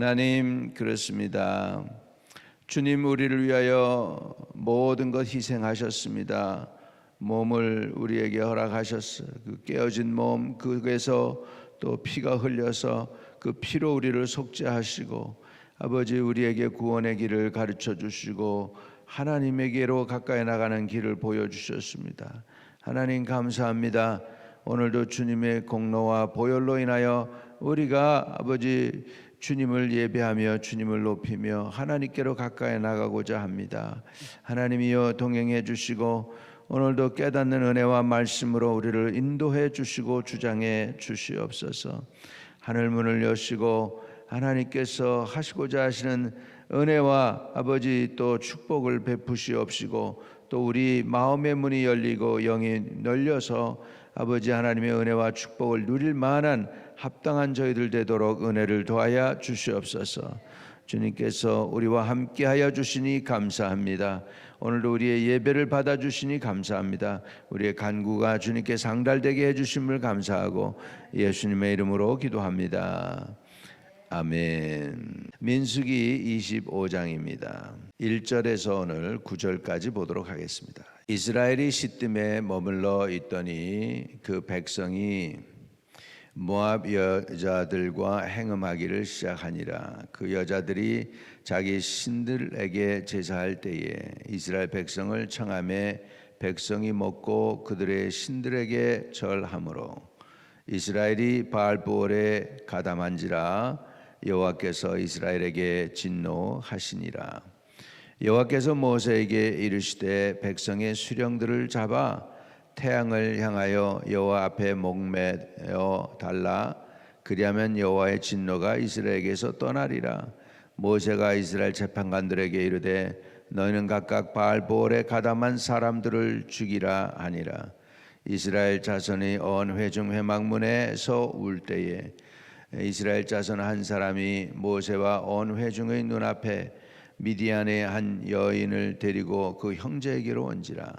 하나님, 그렇습니다. 주님, 우리를 위하여 모든 것 희생하셨습니다. 몸을 우리에게 허락하셨어요. 그 깨어진 몸, 그에서 또 피가 흘려서 그 피로 우리를 속죄하시고, 아버지, 우리에게 구원의 길을 가르쳐 주시고 하나님에게로 가까이 나가는 길을 보여주셨습니다. 하나님, 감사합니다. 오늘도 주님의 공로와 보혈로 인하여 우리가 아버지 주님을 예배하며 주님을 높이며 하나님께로 가까이 나가고자 합니다. 하나님이여, 동행해 주시고 오늘도 깨닫는 은혜와 말씀으로 우리를 인도해 주시고 주장해 주시옵소서. 하늘문을 여시고 하나님께서 하시고자 하시는 은혜와 아버지 또 축복을 베푸시옵시고, 또 우리 마음의 문이 열리고 영이 열려서 아버지 하나님의 은혜와 축복을 누릴 만한 합당한 저희들 되도록 은혜를 더하여 주시옵소서. 주님께서 우리와 함께하여 주시니 감사합니다. 오늘도 우리의 예배를 받아주시니 감사합니다. 우리의 간구가 주님께 상달되게 해주심을 감사하고 예수님의 이름으로 기도합니다. 아멘. 민수기 25장입니다. 1절에서 오늘 9절까지 보도록 하겠습니다. 이스라엘이 시뜸에 머물러 있더니 그 백성이 모압 여자들과 행음하기를 시작하니라. 그 여자들이 자기 신들에게 제사할 때에 이스라엘 백성을 청하매 백성이 먹고 그들의 신들에게 절하므로 이스라엘이 바알보올에 가담한지라. 여호와께서 이스라엘에게 진노하시니라. 여호와께서 모세에게 이르시되 백성의 수령들을 잡아 태양을 향하여 여호와 앞에 목매어 달라. 그리하면 여호와의 진노가 이스라엘에게서 떠나리라. 모세가 이스라엘 재판관들에게 이르되 너희는 각각 바알보올에 가담한 사람들을 죽이라 하니라. 이스라엘 자손이 언 회중 회막문에서 울 때에 이스라엘 자손 한 사람이 모세와 온 회중의 눈앞에 미디안의 한 여인을 데리고 그 형제에게로 온지라.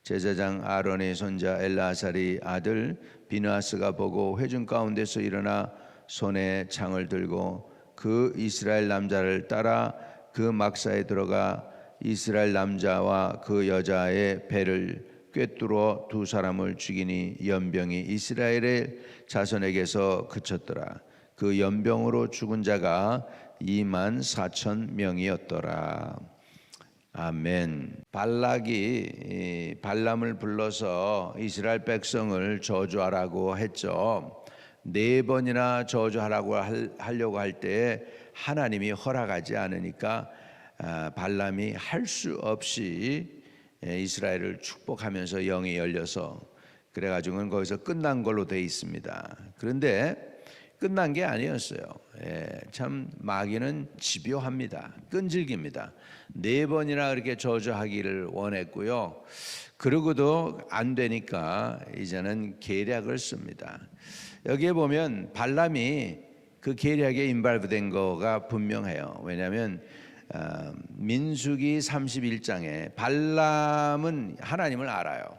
제사장 아론의 손자 엘라살이 아들 비느하스가 보고 회중 가운데서 일어나 손에 창을 들고 그 이스라엘 남자를 따라 그 막사에 들어가 이스라엘 남자와 그 여자의 배를 꿰뚫어 두 사람을 죽이니 연병이 이스라엘의 자손에게서 그쳤더라. 그 연병으로 죽은 자가 24,000명이었더라. 아멘. 발락이 발람을 불러서 이스라엘 백성을 저주하라고 했죠. 4번이나 저주하라고 하려고 할 때 하나님이 허락하지 않으니까 발람이 할 수 없이 이스라엘을 축복하면서 영이 열려서 그래가지고는 거기서 끝난 걸로 돼 있습니다. 그런데 끝난 게 아니었어요. 참 마귀는 집요합니다. 끈질깁니다. 4번이나 그렇게 저주하기를 원했고요. 그러고도 안 되니까 이제는 계략을 씁니다. 여기에 보면 발람이 그 계략에 인발부된 거가 분명해요. 왜냐하면 민수기 31장에 발람은 하나님을 알아요.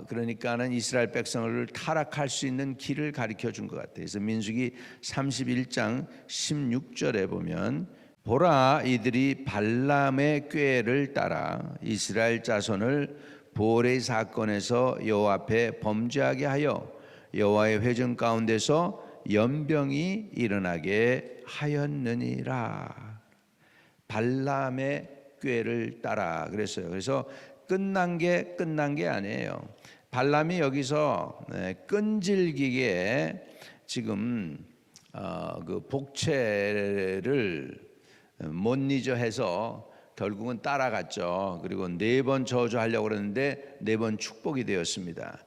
그러니까는 이스라엘 백성을 타락할 수 있는 길을 가르쳐 준 것 같아요. 그래서 민수기 31장 16절에 보면 보라, 이들이 발람의 꾀를 따라 이스라엘 자손을 보올의 사건에서 여호와 앞에 범죄하게 하여 여호와의 회중 가운데서 연병이 일어나게 하였느니라. 발람의 꾀를 따라 그랬어요. 그래서 끝난 게 아니에요. 발람이 여기서 끈질기게 지금 그 복채를 못 잊어 해서 결국은 따라갔죠. 그리고 4번 저주하려고 그러는데 4번 축복이 되었습니다.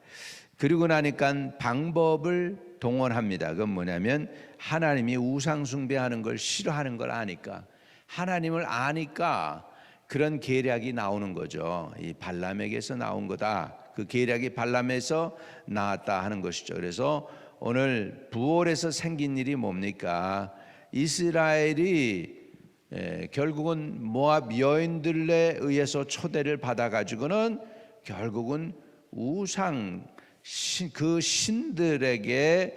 그리고 나니까 방법을 동원합니다. 그건 뭐냐면 하나님이 우상 숭배하는 걸 싫어하는 걸 아니까, 하나님을 아니까 그런 계략이 나오는 거죠. 이 발람에게서 나온 거다. 그 계략이 발람에서 나왔다 하는 것이죠. 그래서 오늘 부올에서 생긴 일이 뭡니까? 이스라엘이 결국은 모압 여인들에 의해서 초대를 받아가지고는 결국은 우상 그 신들에게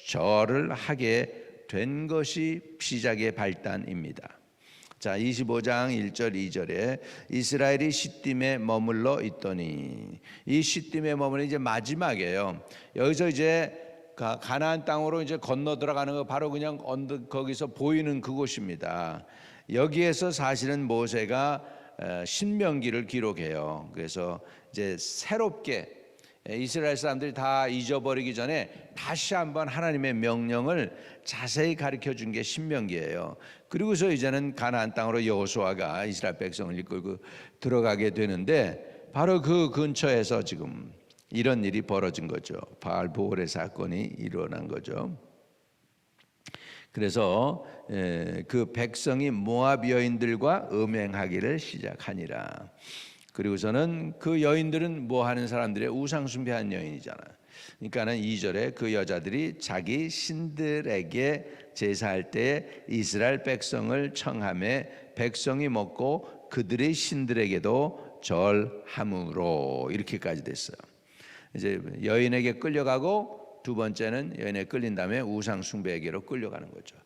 절을 하게 된 것이 시작의 발단입니다. 자, 25장 1절 2절에 이스라엘이 시딤에 머물러 있더니, 이 시딤에 머무는 이제 마지막이에요. 여기서 이제 가나안 땅으로 이제 건너 들어가는 거 바로 그냥 거기서 보이는 그곳입니다. 여기에서 사실은 모세가 신명기를 기록해요. 그래서 이제 새롭게 이스라엘 사람들이 다 잊어버리기 전에 다시 한번 하나님의 명령을 자세히 가르쳐 준 게 신명기예요. 그리고서 이제는 가나안 땅으로 여호수아가 이스라엘 백성을 이끌고 들어가게 되는데, 바로 그 근처에서 지금 이런 일이 벌어진 거죠. 바알보올의 사건이 일어난 거죠. 그래서 그 백성이 모압 여인들과 음행하기를 시작하니라. 그리고서는 그 여인들은 뭐 하는 사람들의 우상 숭배한 여인이잖아. 그러니까는 2절에 그 여자들이 자기 신들에게 제사할 때 이스라엘 백성을 청하매 백성이 먹고 그들의 신들에게도 절함으로, 이렇게까지 됐어요. 이제 여인에게 끌려가고, 두 번째는 여인에 끌린 다음에 우상 숭배에게로 끌려가는 거죠.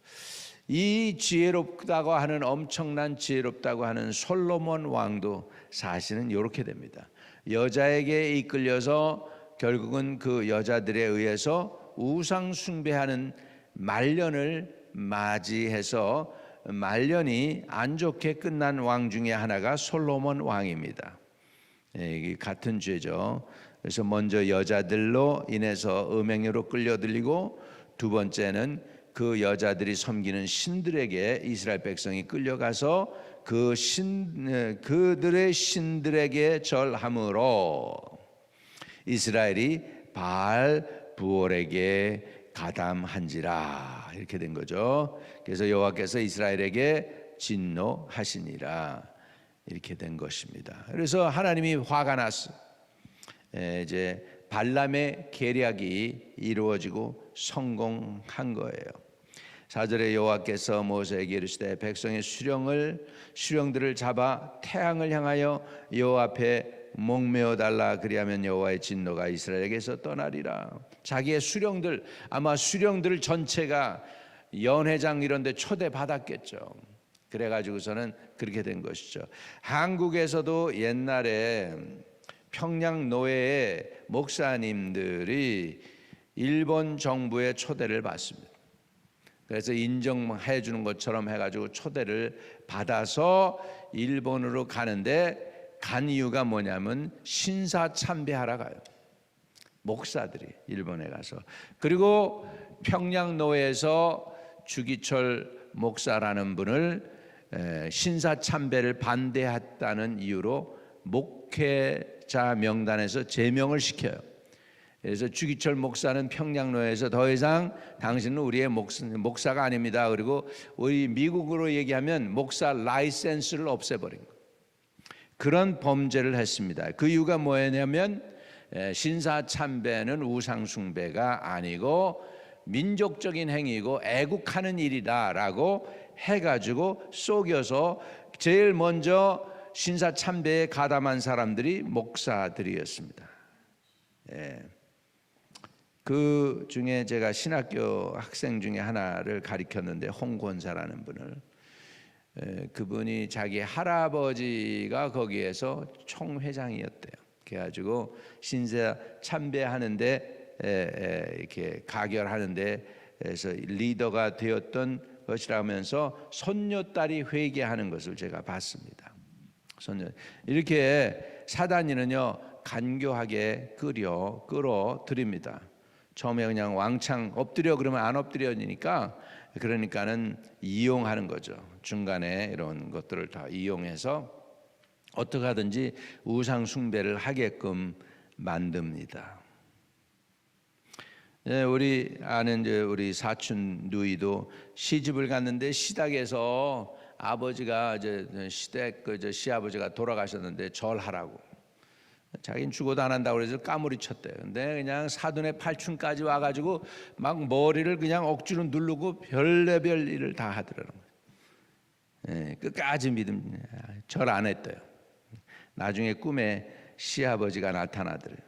이 지혜롭다고 하는, 엄청난 지혜롭다고 하는 솔로몬 왕도 사실은 이렇게 됩니다. 여자에게 이끌려서 결국은 그 여자들에 의해서 우상 숭배하는 말년을 맞이해서 말년이 안 좋게 끝난 왕 중에 하나가 솔로몬 왕입니다. 이게 같은 죄죠. 그래서 먼저 여자들로 인해서 음행으로 끌려들리고, 두 번째는 그 여자들이 섬기는 신들에게 이스라엘 백성이 끌려가서 그들의 신들에게 절함으로 이스라엘이 바알 부올에게 가담한지라, 이렇게 된 거죠. 그래서 여호와께서 이스라엘에게 진노하시니라, 이렇게 된 것입니다. 그래서 하나님이 화가 났어. 이제 발람의 계략이 이루어지고 성공한 거예요. 4절에 여호와께서 모세에게 이르시되 백성의 수령들을 잡아 태양을 향하여 여호와 앞에 목매어 달라, 그리하면 여호와의 진노가 이스라엘에게서 떠나리라. 자기의 수령들, 아마 수령들 전체가 연회장 이런 데 초대받았겠죠. 그래가지고서는 그렇게 된 것이죠. 한국에서도 옛날에 평양노회의 목사님들이 일본 정부의 초대를 받습니다. 그래서 인정해 주는 것처럼 해가지고 초대를 받아서 일본으로 가는데, 간 이유가 뭐냐면 신사 참배하러 가요. 목사들이 일본에 가서. 그리고 평양노회에서 주기철 목사라는 분을 신사 참배를 반대했다는 이유로 목회자 명단에서 제명을 시켜요. 그래서 주기철 목사는 평양노회에서 더 이상 당신은 우리의 목사가 아닙니다. 그리고 우리 미국으로 얘기하면 목사 라이센스를 없애버린 거예요. 그런 범죄를 했습니다. 그 이유가 뭐였냐면 신사 참배는 우상 숭배가 아니고 민족적인 행위고 애국하는 일이다라고 해가지고 속여서 제일 먼저 신사 참배에 가담한 사람들이 목사들이었습니다. 그 중에 제가 신학교 학생 중에 하나를 가르쳤는데, 홍권사라는 분을, 그분이 자기 할아버지가 거기에서 총회장이었대요. 그래가지고 신사 참배하는데 이렇게 가결하는데 에서 리더가 되었던 것이라면서 손녀딸이 회개하는 것을 제가 봤습니다. 이렇게 사단이는요 간교하게 끌어들입니다. 처음에 그냥 왕창 엎드려 그러면 안 엎드려지니까, 그러니까는 이용하는 거죠. 중간에 이런 것들을 다 이용해서 어떻게 하든지 우상 숭배를 하게끔 만듭니다. 우리 아는 우리 사촌 누이도 시집을 갔는데 시댁에서 아버지가 시댁 시아버지가 돌아가셨는데 절하라고. 자기는 죽어도 안 한다고 그래서 까무리 쳤대요. 근데 그냥 사돈의 팔춘까지 와가지고 막 머리를 그냥 억지로 누르고 별의별 일을 다 하더라는 거예요. 끝까지 절 안 했대요. 나중에 꿈에 시아버지가 나타나더래요.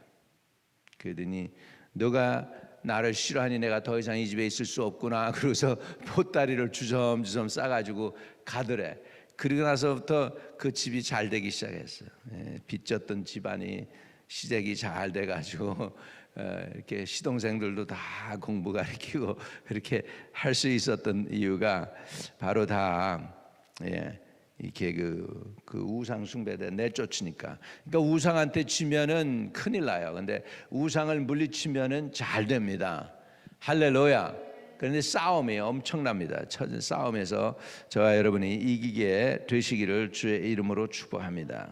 그러더니 너가 나를 싫어하니 내가 더 이상 이 집에 있을 수 없구나. 그러고서 보따리를 주섬주섬 싸가지고 가더래. 그러고 나서부터 그 집이 잘 되기 시작했어요. 빚졌던 집안이 시작이 잘 돼가지고 이렇게 시동생들도 다 공부 가르치고 그렇게 할 수 있었던 이유가 바로 다 이렇게 그 우상 숭배대 내쫓으니까. 그러니까 우상한테 치면은 큰일 나요. 근데 우상을 물리치면은 잘 됩니다. 할렐루야. 그런데 싸움이 엄청납니다. 싸움에서 저와 여러분이 이기게 되시기를 주의 이름으로 축복합니다.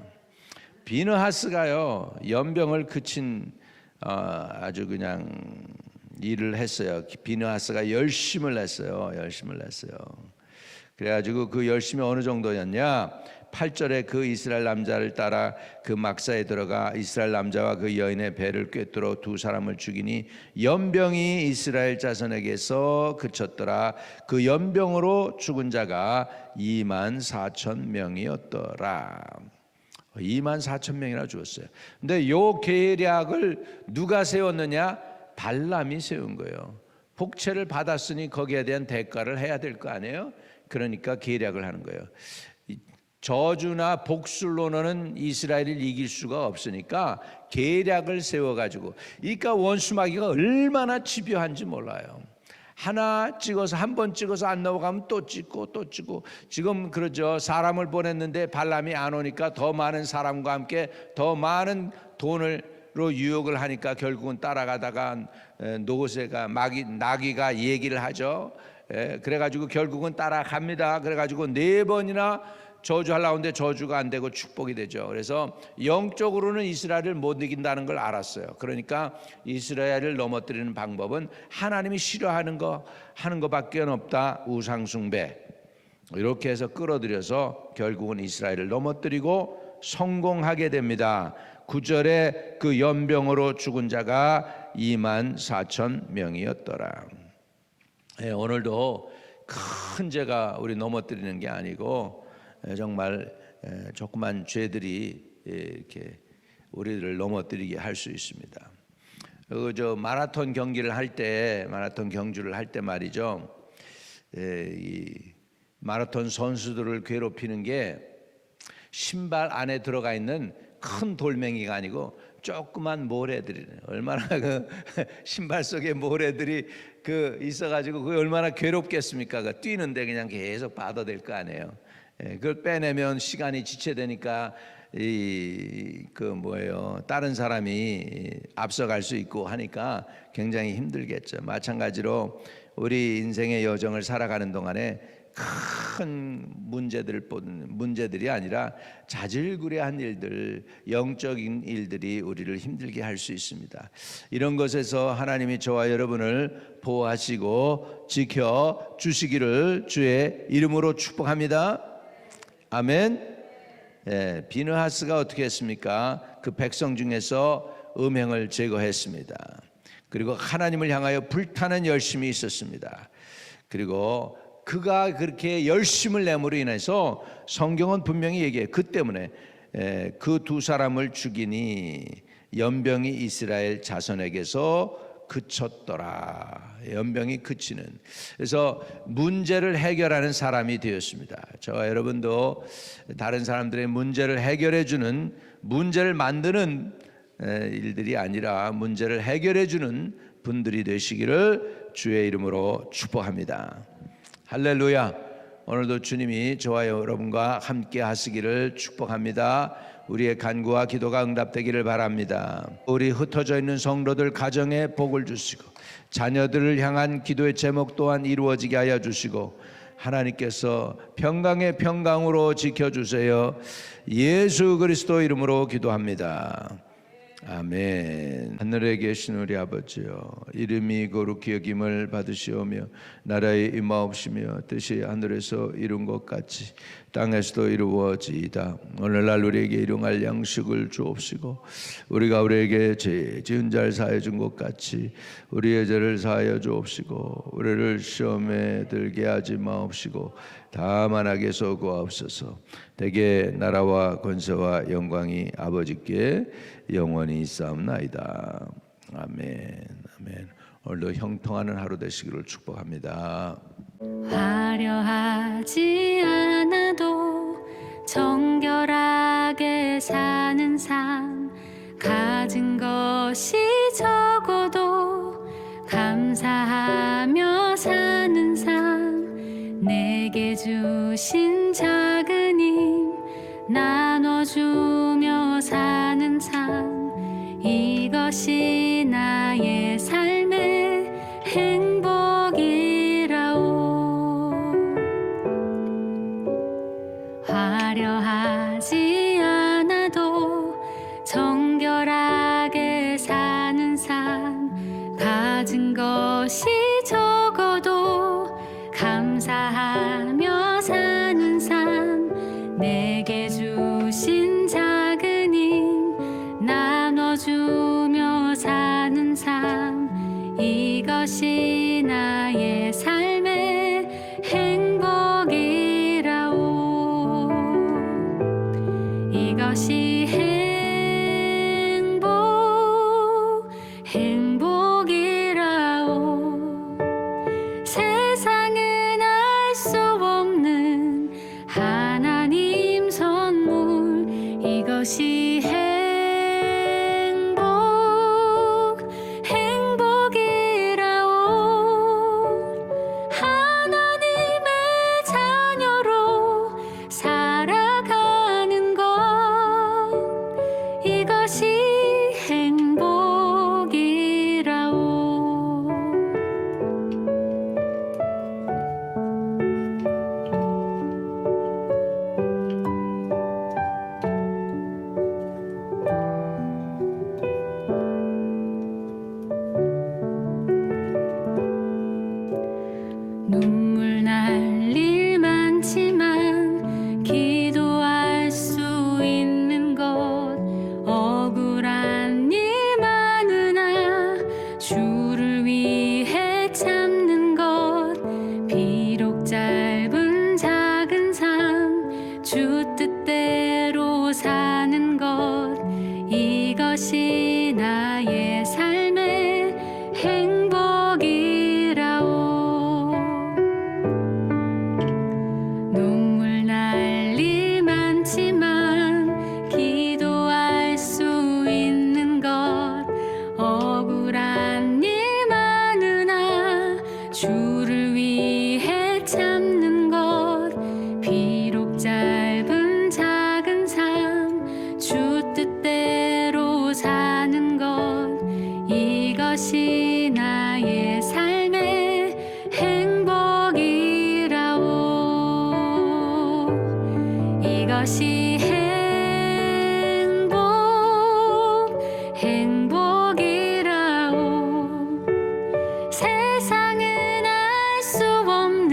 비느하스가요 연병을 그친 아주 그냥 일을 했어요. 비느하스가 열심을 냈어요. 그래가지고 그 열심이 어느 정도였냐? 8절에 그 이스라엘 남자를 따라 그 막사에 들어가 이스라엘 남자와 그 여인의 배를 꿰뚫어 두 사람을 죽이니 연병이 이스라엘 자손에게서 그쳤더라. 그 연병으로 죽은 자가 24,000명이었더라. 24,000명이나 죽었어요. 근데 요 계략을 누가 세웠느냐? 발람이 세운 거예요. 복채를 받았으니 거기에 대한 대가를 해야 될 거 아니에요? 그러니까 계략을 하는 거예요. 저주나 복술로는 이스라엘을 이길 수가 없으니까 계략을 세워가지고, 그러니까 원수마귀가 얼마나 집요한지 몰라요. 하나 찍어서 한 번 찍어서 안 넘어가면 또 찍고 또 찍고. 지금 그러죠. 사람을 보냈는데 발람이 안 오니까 더 많은 사람과 함께 더 많은 돈으로 유혹을 하니까 결국은 따라가다가 노새가 나귀가 얘기를 하죠. 그래가지고 결국은 따라갑니다. 그래가지고 4번이나 저주하려고 하는데 저주가 안 되고 축복이 되죠. 그래서 영적으로는 이스라엘을 못 이긴다는 걸 알았어요. 그러니까 이스라엘을 넘어뜨리는 방법은 하나님이 싫어하는 거 하는 것밖에 없다. 우상숭배. 이렇게 해서 끌어들여서 결국은 이스라엘을 넘어뜨리고 성공하게 됩니다. 9절에 그 연병으로 죽은 자가 24,000명이었더라. 오늘도 큰 죄가 우리 넘어뜨리는 게 아니고 정말 조그만 죄들이 이렇게 우리를 넘어뜨리게 할 수 있습니다. 저 마라톤 경주를 할 때 말이죠. 이 마라톤 선수들을 괴롭히는 게 신발 안에 들어가 있는 큰 돌멩이가 아니고 조그만 모래들이네. 얼마나 그 신발 속에 모래들이 있어가지고 그게 얼마나 괴롭겠습니까? 그 뛰는데 그냥 계속 받아야 될 거 아니에요. 그걸 빼내면 시간이 지체되니까 다른 사람이 앞서갈 수 있고 하니까 굉장히 힘들겠죠. 마찬가지로 우리 인생의 여정을 살아가는 동안에 큰 문제들이 아니라 자질구레한 일들, 영적인 일들이 우리를 힘들게 할 수 있습니다. 이런 것에서 하나님이 저와 여러분을 보호하시고 지켜 주시기를 주의 이름으로 축복합니다. 아멘. 비느하스가 어떻게 했습니까? 그 백성 중에서 음행을 제거했습니다. 그리고 하나님을 향하여 불타는 열심이 있었습니다. 그리고 그가 그렇게 열심을 내므로 인해서 성경은 분명히 얘기해요. 그 때문에 그 두 사람을 죽이니 연병이 이스라엘 자손에게서 그쳤더라. 연병이 그치는. 그래서 문제를 해결하는 사람이 되었습니다. 저와 여러분도 다른 사람들의 문제를 해결해 주는, 문제를 만드는 일들이 아니라 문제를 해결해 주는 분들이 되시기를 주의 이름으로 축복합니다. 할렐루야. 오늘도 주님이 저와 여러분과 함께 하시기를 축복합니다. 우리의 간구와 기도가 응답되기를 바랍니다. 우리 흩어져 있는 성도들 가정에 복을 주시고 자녀들을 향한 기도의 제목 또한 이루어지게 하여 주시고 하나님께서 평강의 평강으로 지켜주세요. 예수 그리스도 이름으로 기도합니다. 아멘. 하늘에 계신 우리 아버지여, 이름이 거룩히 여김을 받으시오며 나라의 임하옵시며 뜻이 하늘에서 이룬 것 같이 땅에서도 이루어지이다. 오늘날 우리에게 일용할 양식을 주옵시고 우리가 우리에게 죄 지은 자를 사하여 준 것 같이 우리의 죄를 사하여 주옵시고 우리를 시험에 들게 하지 마옵시고 다만 악에서 구하옵소서. 대개 나라와 권세와 영광이 아버지께 영원히 있사옵나이다. 아멘. 아멘. 오늘도 형통하는 하루 되시기를 축복합니다. 화려하지 않아도 정결하게 사는 삶, 가진 것이 적어도 감사하며 사는 삶, 내게 주신 작은 힘 나눠주며 사는 삶, 이것이 나의 삶의 행복이라오. 화려하지 않아도 정결하게 사는 삶, 가진 것이 적어도 감사하며 사는 삶, 내게 주신 작은 힘 나눠주며 사는 삶, 이것이 나의 삶의 행복이라오. 이것이 행복이라오. 세상은 알 수 없는 하나님 선물, 이것이 행복이라오. 하나님의 자녀로 살아가는 것, 이것이 행복이라오. 눈물 날 일 많지만 기도할 수 있는 것, 억울한 일 많으나 주를 위해 참는 것, 비록 짧은 작은 삶 주 뜻대로 사는 것, 이것이 나의 삶의 행복이라오. 눈물 날 일 많지만 기도할 수 있는 것, 억울한 일 많으나 주를 위해 참는 것, 비록 짧은 작은 삶 주 뜻대로 사는 것, 이것이 나의 삶의 행복이라오. 이것이 행복이라오. 세상은 알 수 없는